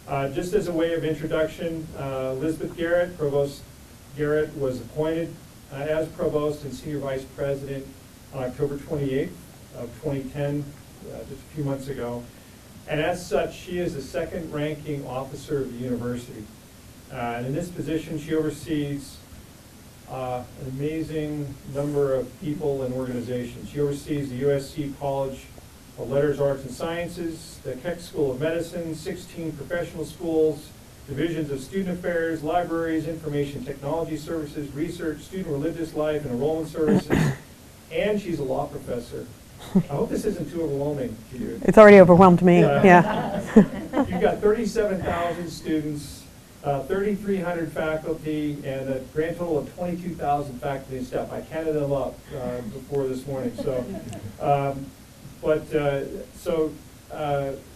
Just as a way of introduction, Elizabeth Garrett, Provost Garrett, was appointed as Provost and Senior Vice President on October 28th of 2010, just a few months ago. And as such, she is the second ranking officer of the university. And in this position, she oversees an amazing number of people and organizations. She oversees the USC College of Letters, Arts, and Sciences, the Keck School of Medicine, 16 professional schools, divisions of student affairs, libraries, information technology services, research, student religious life, and enrollment services, and she's a law professor. I hope this isn't too overwhelming to you. It's already overwhelmed me, yeah. You've got 37,000 students, 3,300 faculty, and a grand total of 22,000 faculty and staff. I counted them up before this morning. So,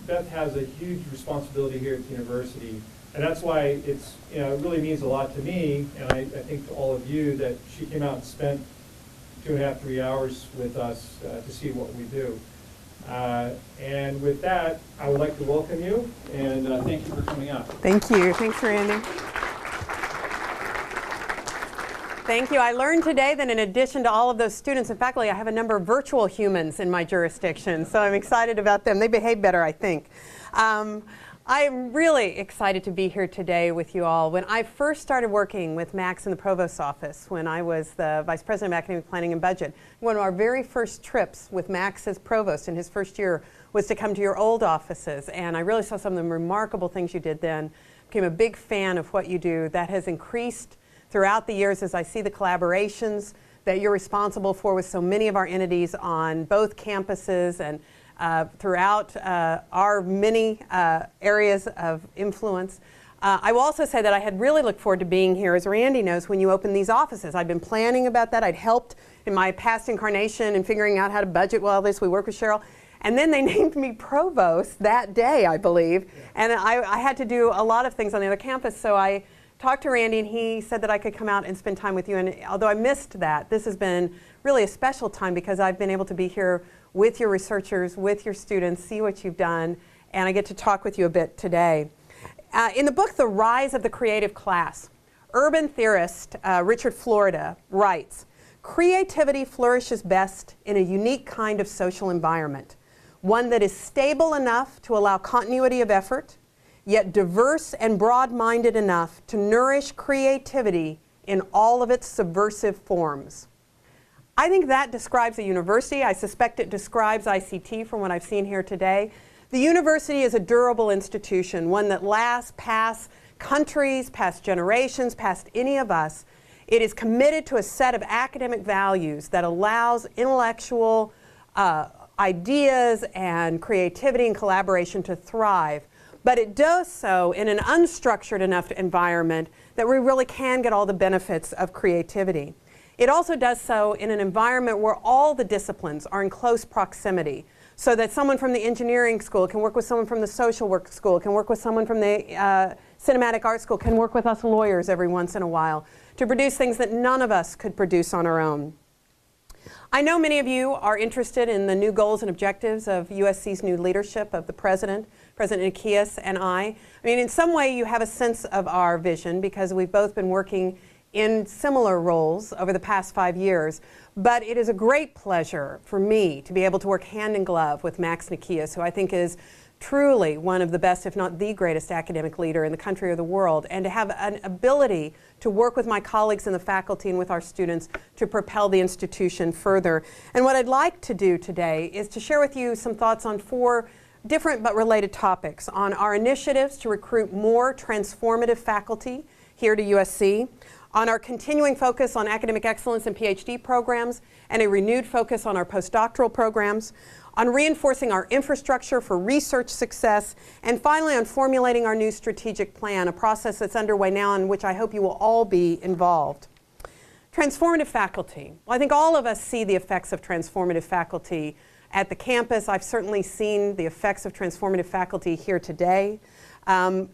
Beth has a huge responsibility here at the university, and that's why it's, it really means a lot to me, and I think to all of you, that she came out and spent 2.5, 3 hours with us to see what we do. And with that, I would like to welcome you, and thank you for coming out. Thank you. Thanks, Randy. Thank you. I learned today that in addition to all of those students and faculty, I have a number of virtual humans in my jurisdiction, so I'm excited about them. They behave better, I think. I'm really excited to be here today with you all. When I first started working with Max in the Provost's office, when I was the Vice President of Academic Planning and Budget, one of our very first trips with Max as Provost in his first year was to come to your old offices, and I really saw some of the remarkable things you did then. Became a big fan of what you do. That has increased throughout the years as I see the collaborations that you're responsible for with so many of our entities on both campuses and throughout our many areas of influence. I will also say that I had really looked forward to being here, as Randy knows, when you opened these offices. I'd been planning about that. I'd helped in my past incarnation in figuring out how to budget well this. We work with Cheryl. And then they named me Provost that day, I believe. And I had to do a lot of things on the other campus, so I talked to Randy, and he said that I could come out and spend time with you. And although I missed that, this has been really a special time because I've been able to be here with your researchers, with your students, see what you've done, and I get to talk with you a bit today. In the book, The Rise of the Creative Class, urban theorist Richard Florida writes, "Creativity flourishes best in a unique kind of social environment, one that is stable enough to allow continuity of effort, yet diverse and broad-minded enough to nourish creativity in all of its subversive forms." I think that describes a university. I suspect it describes ICT from what I've seen here today. The university is a durable institution, one that lasts past countries, past generations, past any of us. It is committed to a set of academic values that allows intellectual ideas and creativity and collaboration to thrive. But it does so in an unstructured enough environment that we really can get all the benefits of creativity. It also does so in an environment where all the disciplines are in close proximity, so that someone from the engineering school can work with someone from the social work school, can work with someone from the cinematic art school, can work with us lawyers every once in a while to produce things that none of us could produce on our own. I know many of you are interested in the new goals and objectives of USC's new leadership of the President Nikias, and I mean, in some way you have a sense of our vision because we've both been working in similar roles over the past 5 years, but it is a great pleasure for me to be able to work hand in glove with Max Nikias, who I think is truly one of the best, if not the greatest academic leader in the country or the world, and to have an ability to work with my colleagues in the faculty and with our students to propel the institution further. And what I'd like to do today is to share with you some thoughts on 4 different but related topics: on our initiatives to recruit more transformative faculty here to USC, on our continuing focus on academic excellence and PhD programs, and a renewed focus on our postdoctoral programs, on reinforcing our infrastructure for research success, and finally on formulating our new strategic plan, a process that's underway now in which I hope you will all be involved. Transformative faculty. Well, I think all of us see the effects of transformative faculty at the campus. I've certainly seen the effects of transformative faculty here today.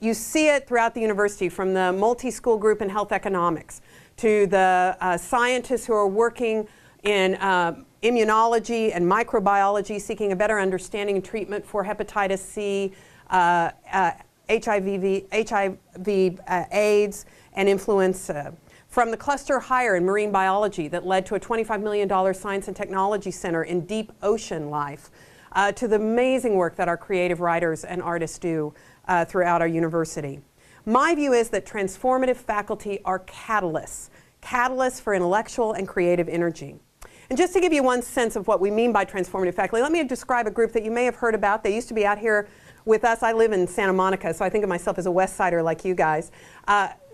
You see it throughout the university, from the multi-school group in health economics to the scientists who are working in immunology and microbiology, seeking a better understanding and treatment for hepatitis C, AIDS and influence, from the cluster hire in marine biology that led to a $25 million science and technology center in deep ocean life, to the amazing work that our creative writers and artists do throughout our university. My view is that transformative faculty are catalysts for intellectual and creative energy. And just to give you one sense of what we mean by transformative faculty, let me describe a group that you may have heard about. They used to be out here with us. I live in Santa Monica, so I think of myself as a West Sider like you guys.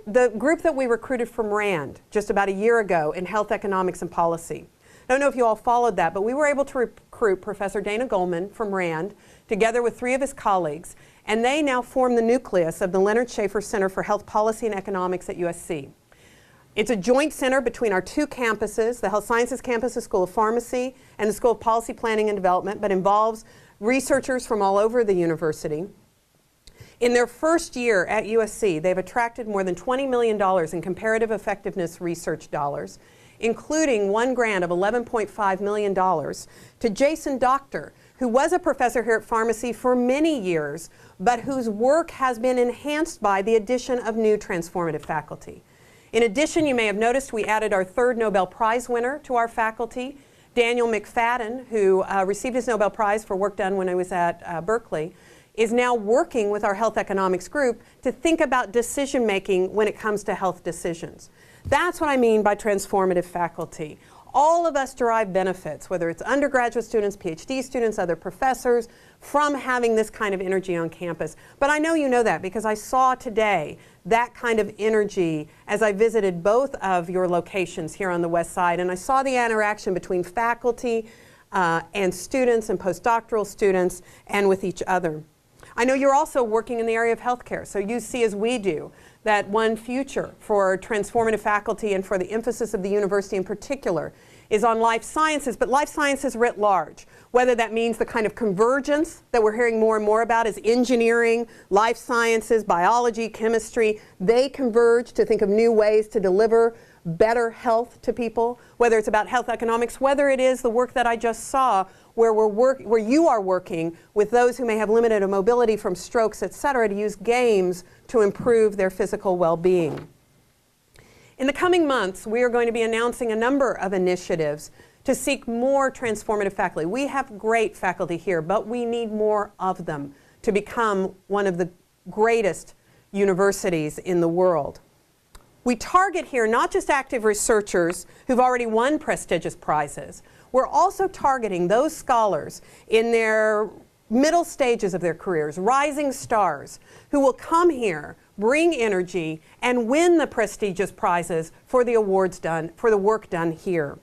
The group that we recruited from RAND just about a year ago in health economics and policy. I don't know if you all followed that, but we were able to recruit Professor Dana Goldman from RAND together with 3 of his colleagues, and they now form the nucleus of the Leonard Schaefer Center for Health Policy and Economics at USC. It's a joint center between our 2 campuses, the Health Sciences campus, the School of Pharmacy, and the School of Policy Planning and Development, but involves researchers from all over the university. In their first year at USC, they've attracted more than $20 million in comparative effectiveness research dollars, including one grant of $11.5 million to Jason Doctor, who was a professor here at Pharmacy for many years, but whose work has been enhanced by the addition of new transformative faculty. In addition, you may have noticed we added our 3rd Nobel Prize winner to our faculty, Daniel McFadden, who received his Nobel Prize for work done when I was at Berkeley, is now working with our health economics group to think about decision making when it comes to health decisions. That's what I mean by transformative faculty. All of us derive benefits, whether it's undergraduate students, PhD students, other professors, from having this kind of energy on campus. But I know you know that because I saw today that kind of energy as I visited both of your locations here on the West Side, and I saw the interaction between faculty and students and postdoctoral students and with each other. I know you're also working in the area of healthcare, so you see as we do that one future for transformative faculty and for the emphasis of the university in particular is on life sciences, but life sciences writ large. Whether that means the kind of convergence that we're hearing more and more about is engineering, life sciences, biology, chemistry. They converge to think of new ways to deliver better health to people, whether it's about health economics, whether it is the work that I just saw where you are working with those who may have limited mobility from strokes, et cetera, to use games to improve their physical well-being. In the coming months, we are going to be announcing a number of initiatives to seek more transformative faculty. We have great faculty here, but we need more of them to become one of the greatest universities in the world. We target here not just active researchers who've already won prestigious prizes. We're also targeting those scholars in their middle stages of their careers, rising stars, who will come here, bring energy, and win the prestigious prizes for the awards done, for the work done here.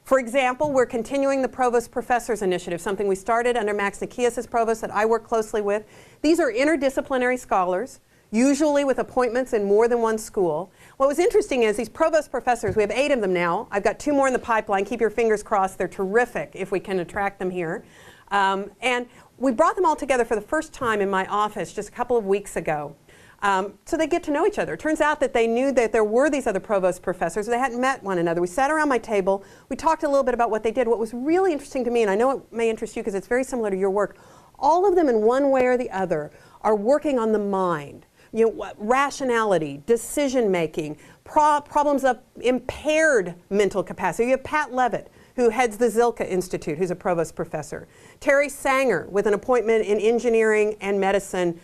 For example, we're continuing the Provost Professors Initiative, something we started under Max Nikias as Provost that I work closely with. These are interdisciplinary scholars, usually with appointments in more than one school. What was interesting is these Provost Professors, we have 8 of them now. I've got 2 more in the pipeline. Keep your fingers crossed. They're terrific if we can attract them here. And we brought them all together for the first time in my office just a couple of weeks ago. So they get to know each other. It turns out that they knew that there were these other provost professors. They hadn't met one another. We sat around my table. We talked a little bit about what they did. What was really interesting to me, and I know it may interest you because it's very similar to your work, all of them in one way or the other are working on the mind. You know, rationality, decision-making, problems of impaired mental capacity. You have Pat Levitt, who heads the Zilka Institute, who's a provost professor. Terry Sanger, with an appointment in engineering and medicine,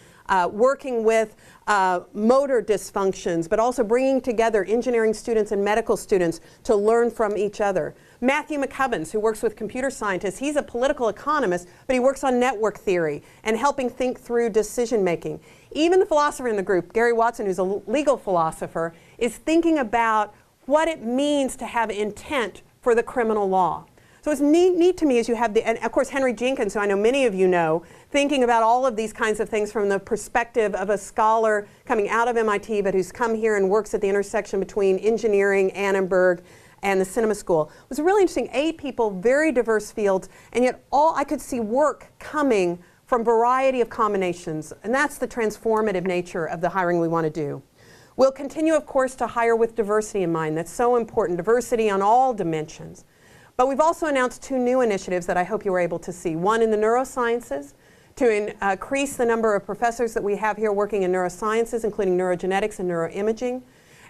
working with motor dysfunctions, but also bringing together engineering students and medical students to learn from each other. Matthew McCubbins, who works with computer scientists, he's a political economist, but he works on network theory and helping think through decision making. Even the philosopher in the group, Gary Watson, who's a legal philosopher, is thinking about what it means to have intent for the criminal law. So it's neat to me as you have and of course Henry Jenkins, who I know many of you know, thinking about all of these kinds of things from the perspective of a scholar coming out of MIT, but who's come here and works at the intersection between engineering, Annenberg, and the cinema school. It was really interesting, 8 people, very diverse fields, and yet I could see work coming from a variety of combinations, and that's the transformative nature of the hiring we want to do. We'll continue, of course, to hire with diversity in mind. That's so important, diversity on all dimensions. But we've also announced 2 new initiatives that I hope you were able to see. One in the neurosciences to increase the number of professors that we have here working in neurosciences, including neurogenetics and neuroimaging,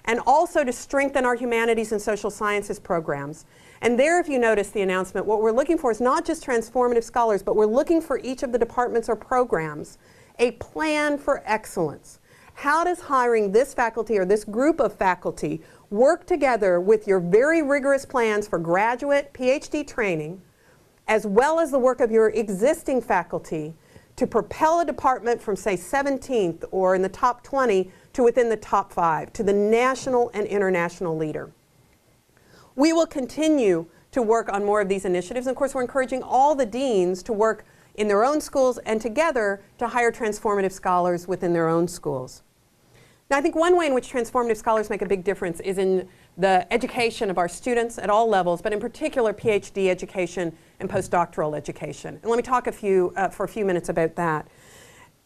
and also to strengthen our humanities and social sciences programs. And there, if you notice the announcement, what we're looking for is not just transformative scholars, but we're looking for each of the departments or programs a plan for excellence. How does hiring this faculty or this group of faculty work together with your very rigorous plans for graduate PhD training, as well as the work of your existing faculty, to propel a department from, say, 17th or in the top 20 to within the top 5, to the national and international leader? We will continue to work on more of these initiatives. And of course, we're encouraging all the deans to work in their own schools and together to hire transformative scholars within their own schools. Now, I think one way in which transformative scholars make a big difference is in the education of our students at all levels, but in particular PhD education and postdoctoral education. And let me talk for a few minutes about that.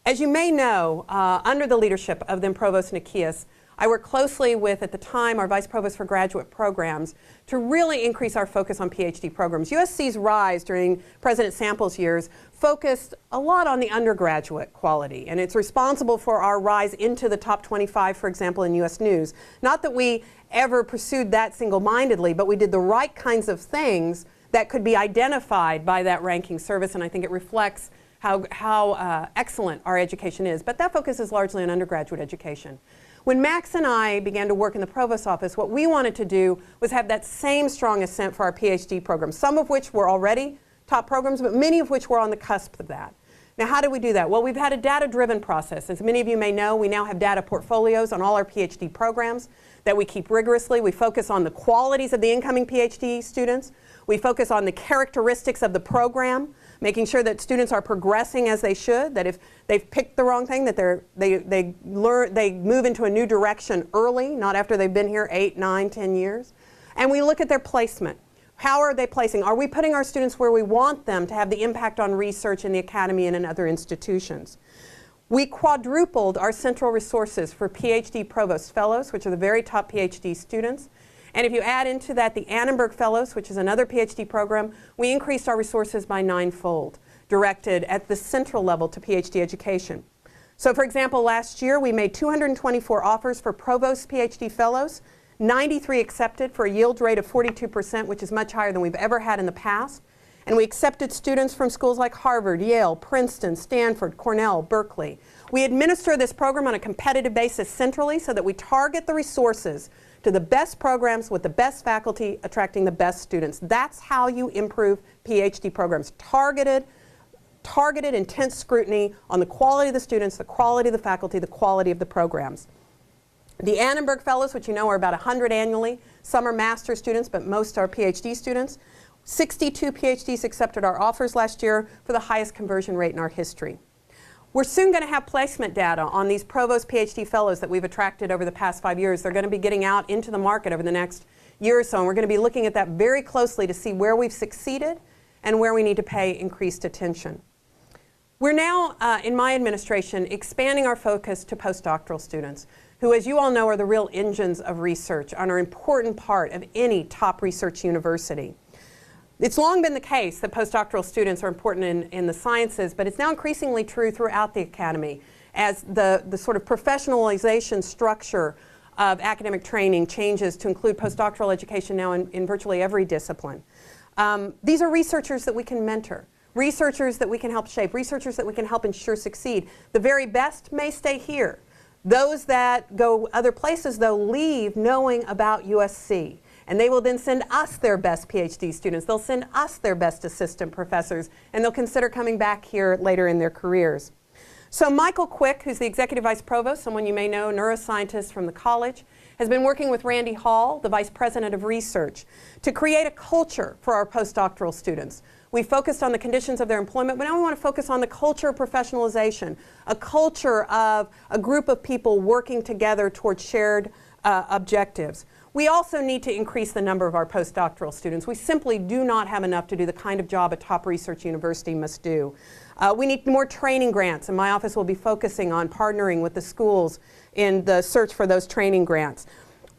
As you may know, under the leadership of then Provost Nikias, I worked closely with, at the time, our Vice Provost for Graduate Programs to really increase our focus on PhD programs. USC's rise during President Sample's years focused a lot on the undergraduate quality, and it's responsible for our rise into the top 25, for example, in US News. Not that we ever pursued that single-mindedly, but we did the right kinds of things that could be identified by that ranking service, and I think it reflects how excellent our education is. But that focus is largely on undergraduate education. When Max and I began to work in the Provost's office, what we wanted to do was have that same strong ascent for our PhD programs, some of which were already top programs, but many of which were on the cusp of that. Now, how do we do that? Well, we've had a data-driven process. As many of you may know, we now have data portfolios on all our PhD programs that we keep rigorously. We focus on the qualities of the incoming PhD students. We focus on the characteristics of the program, making sure that students are progressing as they should, that if they've picked the wrong thing, that they move into a new direction early, not after they've been here 8, 9, 10 years. And we look at their placement. How are they placing? Are we putting our students where we want them to have the impact on research in the academy and in other institutions? We quadrupled our central resources for PhD Provost Fellows, which are the very top PhD students. And if you add into that the Annenberg Fellows, which is another PhD program, we increased our resources by 9-fold, directed at the central level to PhD education. So for example, last year we made 224 offers for Provost PhD Fellows, 93 accepted for a yield rate of 42%, which is much higher than we've ever had in the past. And we accepted students from schools like Harvard, Yale, Princeton, Stanford, Cornell, Berkeley. We administer this program on a competitive basis centrally so that we target the resources to the best programs with the best faculty, attracting the best students. That's how you improve PhD programs. Targeted, intense scrutiny on the quality of the students, the quality of the faculty, the quality of the programs. The Annenberg Fellows, which you know are about 100 annually, some are master's students, but most are PhD students. 62 PhDs accepted our offers last year for the highest conversion rate in our history. We're soon going to have placement data on these Provost PhD Fellows that we've attracted over the past 5 years. They're going to be getting out into the market over the next year or so, and we're going to be looking at that very closely to see where we've succeeded and where we need to pay increased attention. We're now, in my administration, expanding our focus to postdoctoral students, who, as you all know, are the real engines of research and are an important part of any top research university. It's long been the case that postdoctoral students are important in the sciences, but it's now increasingly true throughout the academy as the sort of professionalization structure of academic training changes to include postdoctoral education now in virtually every discipline. These are researchers that we can mentor, researchers that we can help shape, researchers that we can help ensure succeed. The very best may stay here. Those that go other places, though, leave knowing about USC. And they will then send us their best PhD students. They'll send us their best assistant professors, and they'll consider coming back here later in their careers. So Michael Quick, who's the Executive Vice Provost, someone you may know, neuroscientist from the college, has been working with Randy Hall, the Vice President of Research, to create a culture for our postdoctoral students. We focused on the conditions of their employment, but now we want to focus on the culture of professionalization, a culture of a group of people working together towards shared objectives. We also need to increase the number of our postdoctoral students. We simply do not have enough to do the kind of job a top research university must do. We need more training grants, and my office will be focusing on partnering with the schools in the search for those training grants.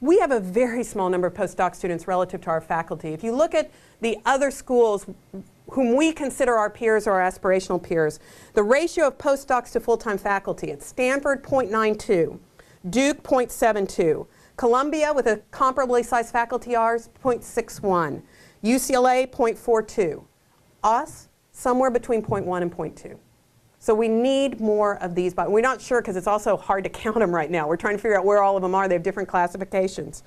We have a very small number of postdoc students relative to our faculty. If you look at the other schools whom we consider our peers or our aspirational peers. The ratio of postdocs to full-time faculty at Stanford, 0.92, Duke, 0.72, Columbia, with a comparably sized faculty ours, 0.61, UCLA, 0.42, us, somewhere between 0.1 and 0.2. So we need more of these, but we're not sure because it's also hard to count them right now. We're trying to figure out where all of them are. They have different classifications.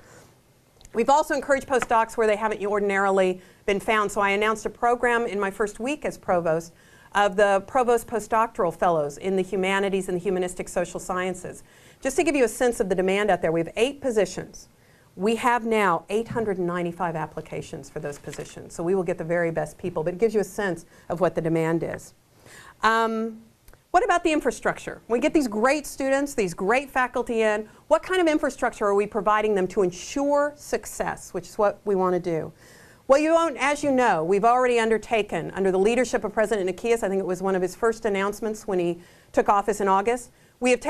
We've also encouraged postdocs where they haven't ordinarily been found. So I announced a program in my first week as provost of the Provost postdoctoral fellows in the humanities and the humanistic social sciences. Just to give you a sense of the demand out there, we have 8 positions. We have now 895 applications for those positions. So we will get the very best people, but it gives you a sense of what the demand is. What about the infrastructure? We get these great students, these great faculty in. What kind of infrastructure are we providing them to ensure success, which is what we want to do? Well, as you know, we've already undertaken, under the leadership of President Nikias, I think it was one of his first announcements when he took office in August, we've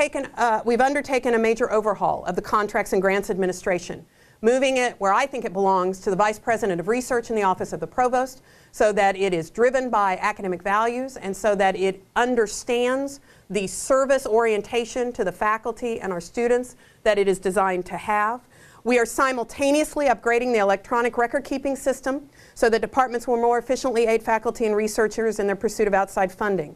undertaken a major overhaul of the Contracts and Grants Administration, moving it where I think it belongs to the Vice President of Research in the Office of the Provost, so that it is driven by academic values and so that it understands the service orientation to the faculty and our students that it is designed to have. We are simultaneously upgrading the electronic record-keeping system so that departments will more efficiently aid faculty and researchers in their pursuit of outside funding.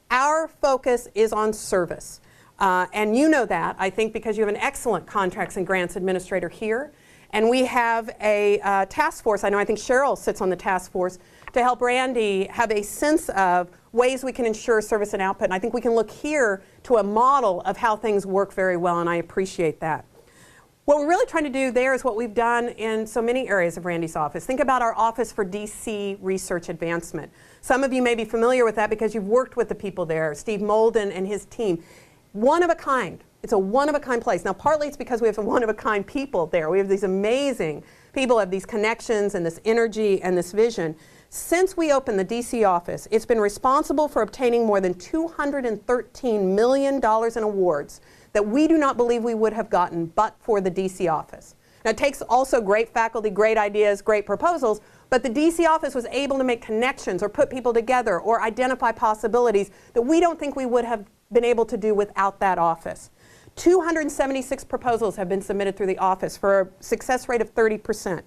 Our focus is on service. And you know that, I think, because you have an excellent contracts and grants administrator here. And we have a task force. I think Cheryl sits on the task force to help Randy have a sense of ways we can ensure service and output. And I think we can look here to a model of how things work very well, and I appreciate that. What we're really trying to do there is what we've done in so many areas of Randy's office. Think about our Office for DC Research Advancement. Some of you may be familiar with that because you've worked with the people there, Steve Molden and his team. One of a kind. It's a one-of-a-kind place. Now, partly it's because we have one-of-a-kind people there. We have these amazing people who have these connections and this energy and this vision. Since we opened the DC office, it's been responsible for obtaining more than $213 million in awards that we do not believe we would have gotten but for the DC office. Now, it takes also great faculty, great ideas, great proposals, but the DC office was able to make connections or put people together or identify possibilities that we don't think we would have been able to do without that office. 276 proposals have been submitted through the office for a success rate of 30%.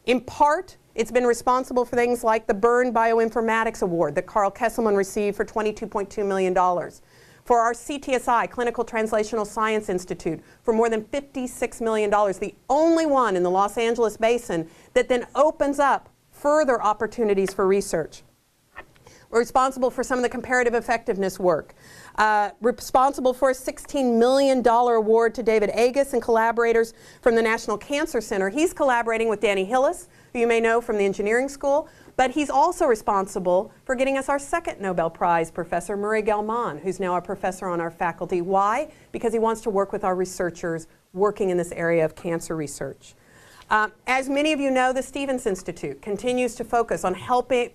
In part, it's been responsible for things like the Byrne Bioinformatics Award that Carl Kesselman received for $22.2 million. For our CTSI, Clinical Translational Science Institute, for more than $56 million, the only one in the Los Angeles basin that then opens up further opportunities for research. We're responsible for some of the comparative effectiveness work. Responsible for a $16 million award to David Agus and collaborators from the National Cancer Center. He's collaborating with Danny Hillis, who you may know from the engineering school, but he's also responsible for getting us our second Nobel Prize, Professor Murray Gelman, who's now a professor on our faculty. Why? Because he wants to work with our researchers working in this area of cancer research. As many of you know, the Stevens Institute continues to focus on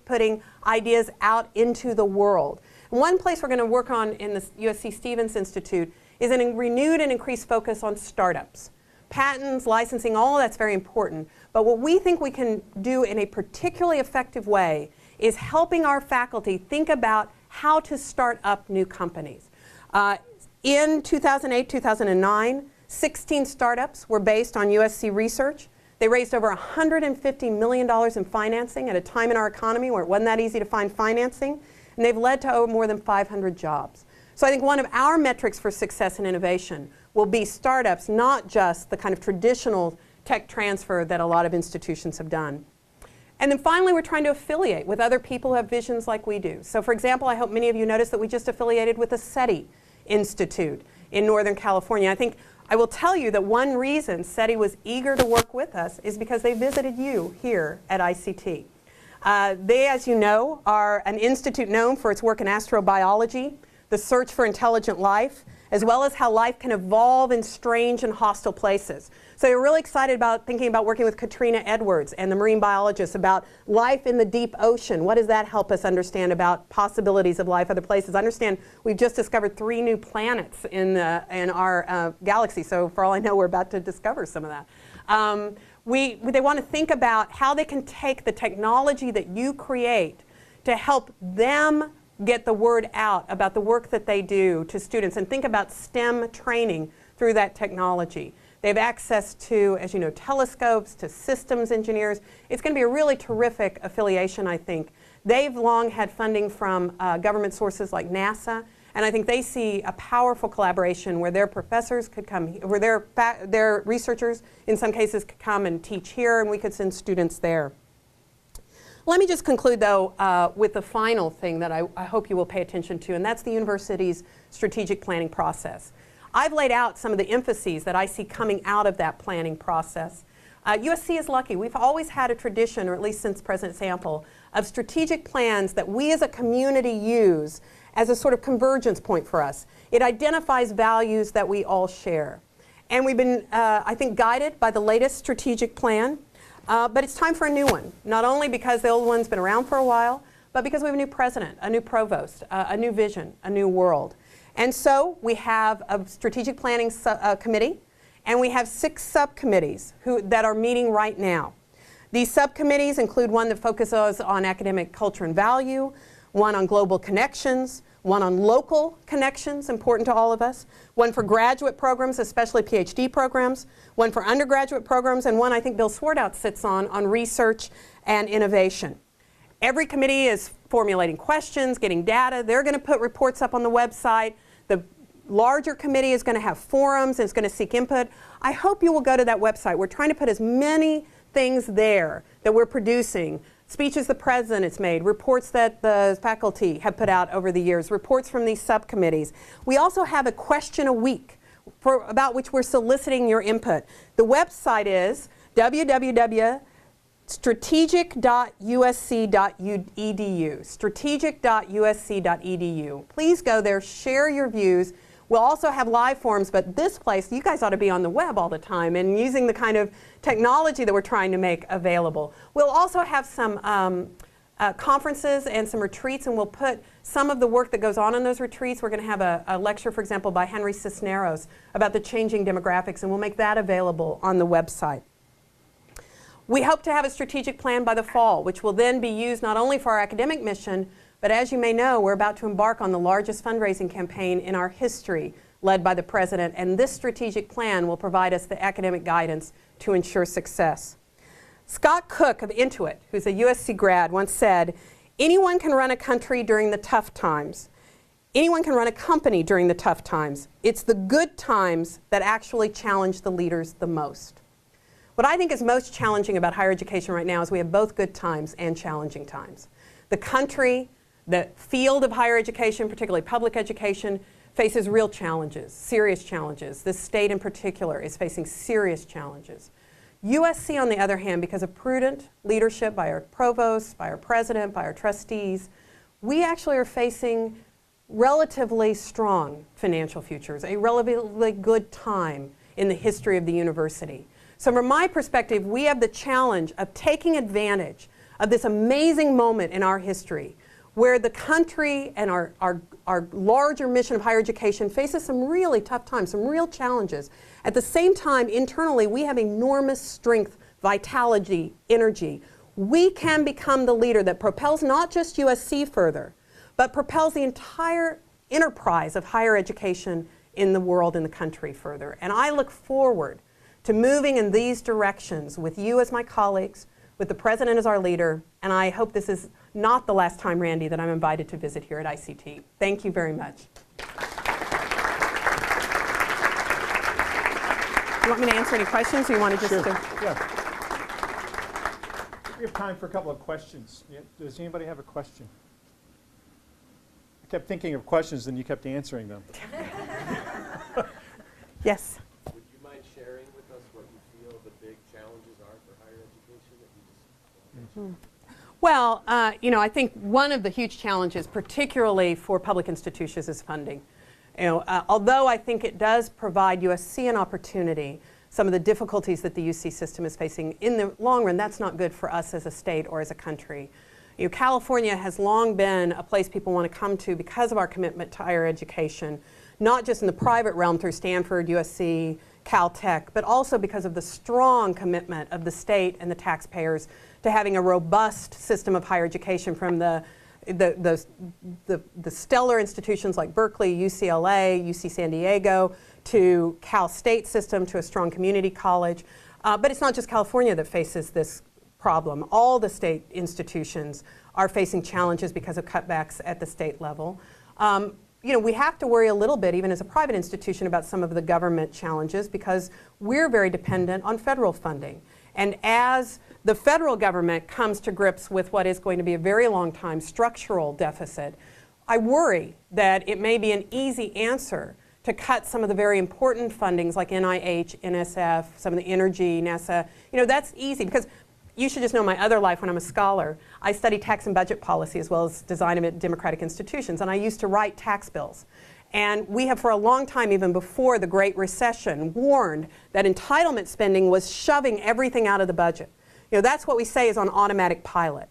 putting ideas out into the world. One place we're going to work on in the USC Stevens Institute is a renewed and increased focus on startups. Patents, licensing, all of that's very important. But what we think we can do in a particularly effective way is helping our faculty think about how to start up new companies. In 2008, 2009, 16 startups were based on USC research. They raised over $150 million in financing at a time in our economy where it wasn't that easy to find financing, and they've led to more than 500 jobs. So I think one of our metrics for success and innovation will be startups, not just the kind of traditional tech transfer that a lot of institutions have done. And then finally, we're trying to affiliate with other people who have visions like we do. So for example, I hope many of you noticed that we just affiliated with the SETI Institute in Northern California. I will tell you that one reason SETI was eager to work with us is because they visited you here at ICT. They, as you know, are an institute known for its work in astrobiology, the search for intelligent life, as well as how life can evolve in strange and hostile places. So we're really excited about thinking about working with Katrina Edwards and the marine biologists about life in the deep ocean. What does that help us understand about possibilities of life other places? Understand we've just discovered 3 new planets in our galaxy, so for all I know, we're about to discover some of that. They want to think about how they can take the technology that you create to help them get the word out about the work that they do to students and think about STEM training through that technology. They have access to, as you know, telescopes, to systems engineers. It's going to be a really terrific affiliation, I think. They've long had funding from government sources like NASA, and I think they see a powerful collaboration where their professors could come, where their researchers, in some cases, could come and teach here, and we could send students there. Let me just conclude, though, with the final thing that I hope you will pay attention to, and that's the university's strategic planning process. I've laid out some of the emphases that I see coming out of that planning process. USC is lucky. We've always had a tradition, or at least since President Sample, of strategic plans that we as a community use as a sort of convergence point for us. It identifies values that we all share. And we've been, I think, guided by the latest strategic plan. But it's time for a new one, not only because the old one's been around for a while, but because we have a new president, a new provost, a new vision, a new world. And so we have a strategic planning committee, and we have 6 subcommittees that are meeting right now. These subcommittees include one that focuses on academic culture and value, one on global connections, one on local connections, important to all of us, one for graduate programs, especially PhD programs, one for undergraduate programs, and one I think Bill Swartout sits on research and innovation. Every committee is formulating questions, getting data. They're going to put reports up on the website. The larger committee is going to have forums and is going to seek input. I hope you will go to that website. We're trying to put as many things there that we're producing. Speeches the president's made, reports that the faculty have put out over the years, reports from these subcommittees. We also have a question a week about which we're soliciting your input. The website is www.strategic.usc.edu, strategic.usc.edu. Please go there, share your views. We'll also have live forums, but this place, you guys ought to be on the web all the time and using the kind of technology that we're trying to make available. We'll also have some conferences and some retreats, and we'll put some of the work that goes on in those retreats. We're going to have a lecture, for example, by Henry Cisneros about the changing demographics, and we'll make that available on the website. We hope to have a strategic plan by the fall, which will then be used not only for our academic mission, but as you may know, we're about to embark on the largest fundraising campaign in our history, led by the President, and this strategic plan will provide us the academic guidance to ensure success. Scott Cook of Intuit, who's a USC grad, once said, "Anyone can run a country during the tough times. Anyone can run a company during the tough times. It's the good times that actually challenge the leaders the most." What I think is most challenging about higher education right now is we have both good times and challenging times. The country, the field of higher education, particularly public education, faces real challenges, serious challenges. This state in particular is facing serious challenges. USC, on the other hand, because of prudent leadership by our provost, by our president, by our trustees, we actually are facing relatively strong financial futures, a relatively good time in the history of the university. So from my perspective, we have the challenge of taking advantage of this amazing moment in our history where the country and our larger mission of higher education faces some really tough times, some real challenges. At the same time, internally, we have enormous strength, vitality, energy. We can become the leader that propels not just USC further, but propels the entire enterprise of higher education in the world and the country further. And I look forward to moving in these directions with you as my colleagues, with the President as our leader, and I hope this is not the last time, Randy, that I'm invited to visit here at ICT. Thank you very much. You want me to answer any questions, or you want to just... Sure. Yeah. We have time for a couple of questions. Does anybody have a question? I kept thinking of questions, and you kept answering them. Yes. Would you mind sharing with us what you feel the big challenges are for higher education that you just mentioned? Well, you know, I think one of the huge challenges, particularly for public institutions, is funding. You know, although I think it does provide USC an opportunity, some of the difficulties that the UC system is facing in the long run, that's not good for us as a state or as a country. You know, California has long been a place people want to come to because of our commitment to higher education, not just in the private realm through Stanford, USC, Caltech, but also because of the strong commitment of the state and the taxpayers to having a robust system of higher education, from the the stellar institutions like Berkeley, UCLA, UC San Diego, to Cal State system, to a strong community college. But it's not just California that faces this problem. All the state institutions are facing challenges because of cutbacks at the state level. You know, we have to worry a little bit, even as a private institution, about some of the government challenges because we're very dependent on federal funding. And as the federal government comes to grips with what is going to be a very long time structural deficit, I worry that it may be an easy answer to cut some of the very important fundings like NIH, NSF, some of the energy, NASA. You know, that's easy because you should just know my other life when I'm a scholar. I study tax and budget policy as well as design of democratic institutions, and I used to write tax bills. And we have for a long time, even before the Great Recession, warned that entitlement spending was shoving everything out of the budget. You know, that's what we say is on automatic pilot.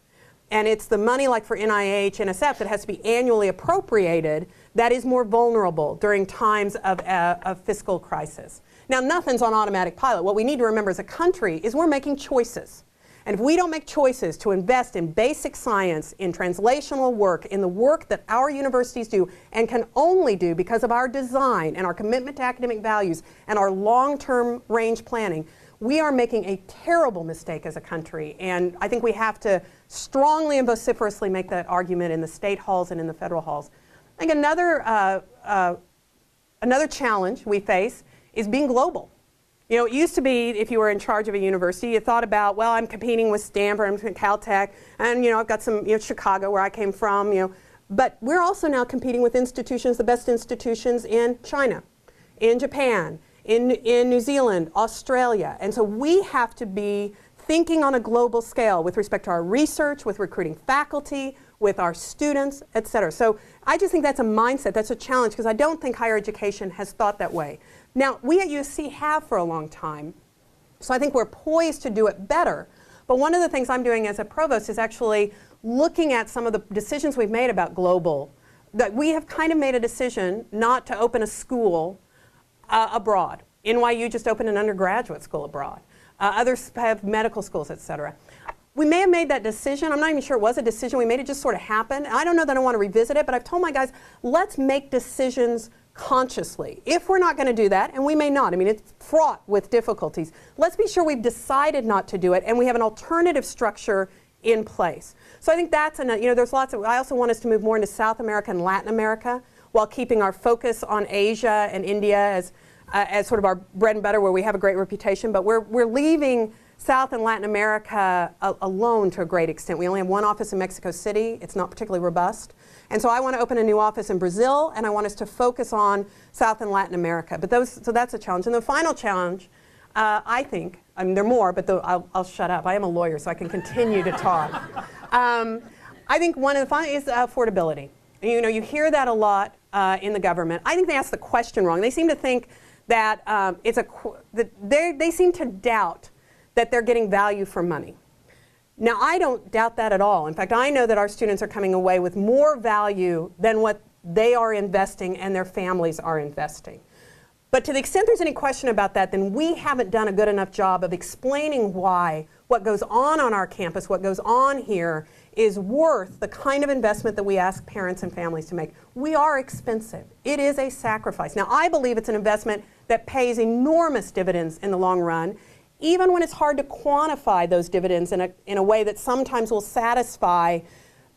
And it's the money like for NIH, NSF that has to be annually appropriated that is more vulnerable during times of fiscal crisis. Now, nothing's on automatic pilot. What we need to remember as a country is we're making choices. And if we don't make choices to invest in basic science, in translational work, in the work that our universities do and can only do because of our design and our commitment to academic values and our long-term range planning, we are making a terrible mistake as a country. And I think we have to strongly and vociferously make that argument in the state halls and in the federal halls. I think another challenge we face is being global. You know, it used to be if you were in charge of a university, you thought about, well, I'm competing with Stanford, I'm with Caltech, and you know, I've got some, you know, Chicago where I came from, you know. But we're also now competing with institutions, the best institutions in China, in Japan, in New Zealand, Australia. And so we have to be thinking on a global scale with respect to our research, with recruiting faculty, with our students, et cetera. So I just think that's a mindset, that's a challenge, because I don't think higher education has thought that way. Now, we at USC have for a long time, so I think we're poised to do it better. But one of the things I'm doing as a provost is actually looking at some of the decisions we've made about global, that we have kind of made a decision not to open a school abroad. NYU just opened an undergraduate school abroad. Others have medical schools, et cetera. We may have made that decision. I'm not even sure it was a decision we made. It just sort of happened. I don't know that I want to revisit it, but I've told my guys, let's make decisions consciously. If we're not going to do that, and we may not, I mean, it's fraught with difficulties, let's be sure we've decided not to do it and we have an alternative structure in place. So I think that's, you know, there's lots of, I also want us to move more into South America and Latin America while keeping our focus on Asia and India as sort of our bread and butter where we have a great reputation, but we're leaving South and Latin America alone to a great extent. We only have one office in Mexico City. It's not particularly robust. And so I want to open a new office in Brazil, and I want us to focus on South and Latin America. But so that's a challenge. And the final challenge, I think, I mean, there are more, but I'll shut up. I am a lawyer, so I can continue to talk. I think one of the final is affordability. You know, you hear that a lot in the government. I think they ask the question wrong. They seem to think that they seem to doubt that they're getting value for money. Now, I don't doubt that at all. In fact, I know that our students are coming away with more value than what they are investing and their families are investing. But to the extent there's any question about that, then we haven't done a good enough job of explaining why what goes on our campus, what goes on here, is worth the kind of investment that we ask parents and families to make. We are expensive. It is a sacrifice. Now, I believe it's an investment that pays enormous dividends in the long run, even when it's hard to quantify those dividends in a way that sometimes will satisfy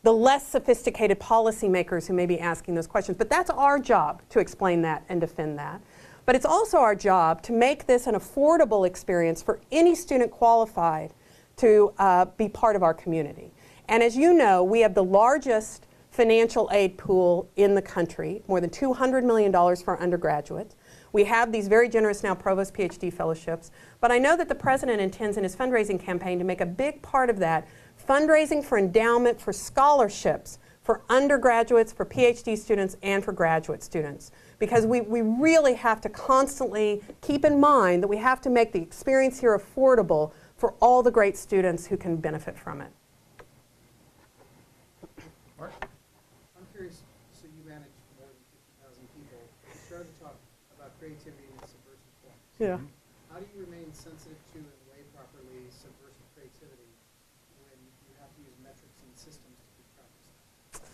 the less sophisticated policymakers who may be asking those questions. But that's our job to explain that and defend that. But it's also our job to make this an affordable experience for any student qualified to be part of our community. And as you know, we have the largest financial aid pool in the country, more than $200 million for undergraduates. We have these very generous now Provost PhD fellowships, but I know that the President intends in his fundraising campaign to make a big part of that fundraising for endowment for scholarships for undergraduates, for PhD students, and for graduate students. Because we really have to constantly keep in mind that we have to make the experience here affordable for all the great students who can benefit from it. Mark? I'm curious, so you manage more than 50,000 people. You started to talk about creativity in its subversive forms. Yeah. How do you remain sensitive to and weigh properly subversive creativity when you have to use metrics and systems to keep track of stuff?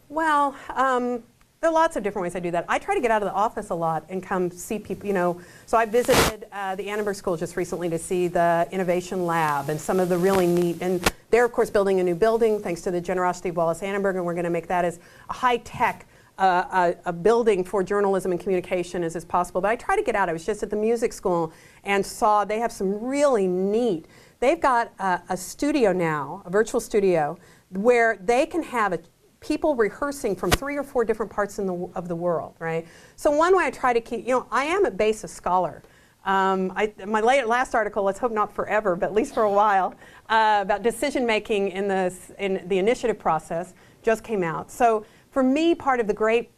Well, there are lots of different ways I do that. I try to get out of the office a lot and come see people, So I visited the Annenberg School just recently to see the Innovation Lab and some of the really neat, and they're of course building a new building thanks to the generosity of Wallace Annenberg, and we're going to make that as a high-tech a building for journalism and communication as possible. But I try to get out. I was just at the music school and saw they have some really neat, they've got a studio now, a virtual studio, where they can have people rehearsing from 3 or 4 different parts of the world, right? So one way I try to keep, I am at base a scholar. My last article, let's hope not forever, but at least for a while, about decision making in the initiative process just came out. So for me, part of the great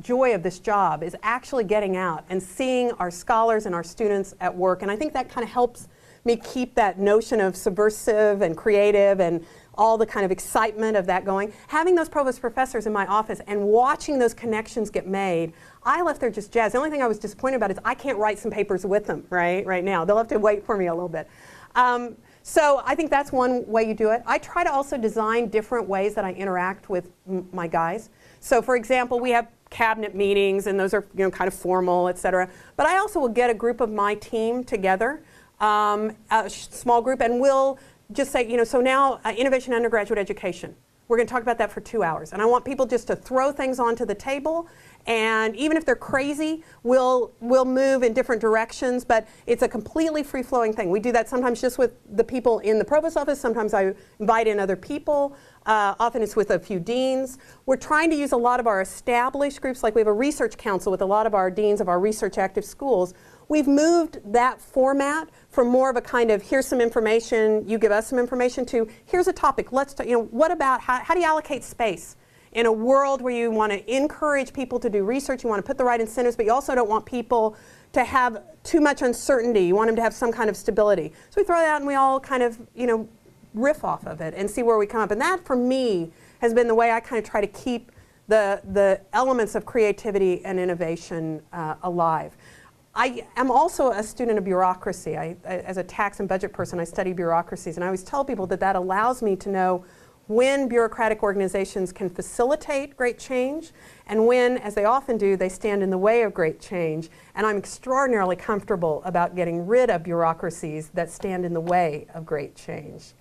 joy of this job is actually getting out and seeing our scholars and our students at work. And I think that kind of helps me keep that notion of subversive and creative and all the kind of excitement of that going. Having those provost professors in my office and watching those connections get made, I left there just jazzed. The only thing I was disappointed about is I can't write some papers with them right now. They'll have to wait for me a little bit. So I think that's one way you do it. I try to also design different ways that I interact with my guys. So for example, we have cabinet meetings, and those are kind of formal, et cetera. But I also will get a group of my team together, a small group, and we'll just say, so now innovation undergraduate education. We're going to talk about that for 2 hours. And I want people just to throw things onto the table. And even if they're crazy, we'll move in different directions. But it's a completely free-flowing thing. We do that sometimes just with the people in the provost office. Sometimes I invite in other people. Often it's with a few deans. We're trying to use a lot of our established groups. Like we have a research council with a lot of our deans of our research active schools. We've moved that format from more of a kind of here's some information, you give us some information, to here's a topic. Let's what about how do you allocate space in a world where you want to encourage people to do research, you want to put the right incentives, but you also don't want people to have too much uncertainty. You want them to have some kind of stability. So we throw that out and we all kind of riff off of it and see where we come up. And that for me has been the way I kind of try to keep the elements of creativity and innovation alive. I am also a student of bureaucracy. As a tax and budget person, I study bureaucracies, and I always tell people that allows me to know when bureaucratic organizations can facilitate great change, and when, as they often do, they stand in the way of great change. And I'm extraordinarily comfortable about getting rid of bureaucracies that stand in the way of great change.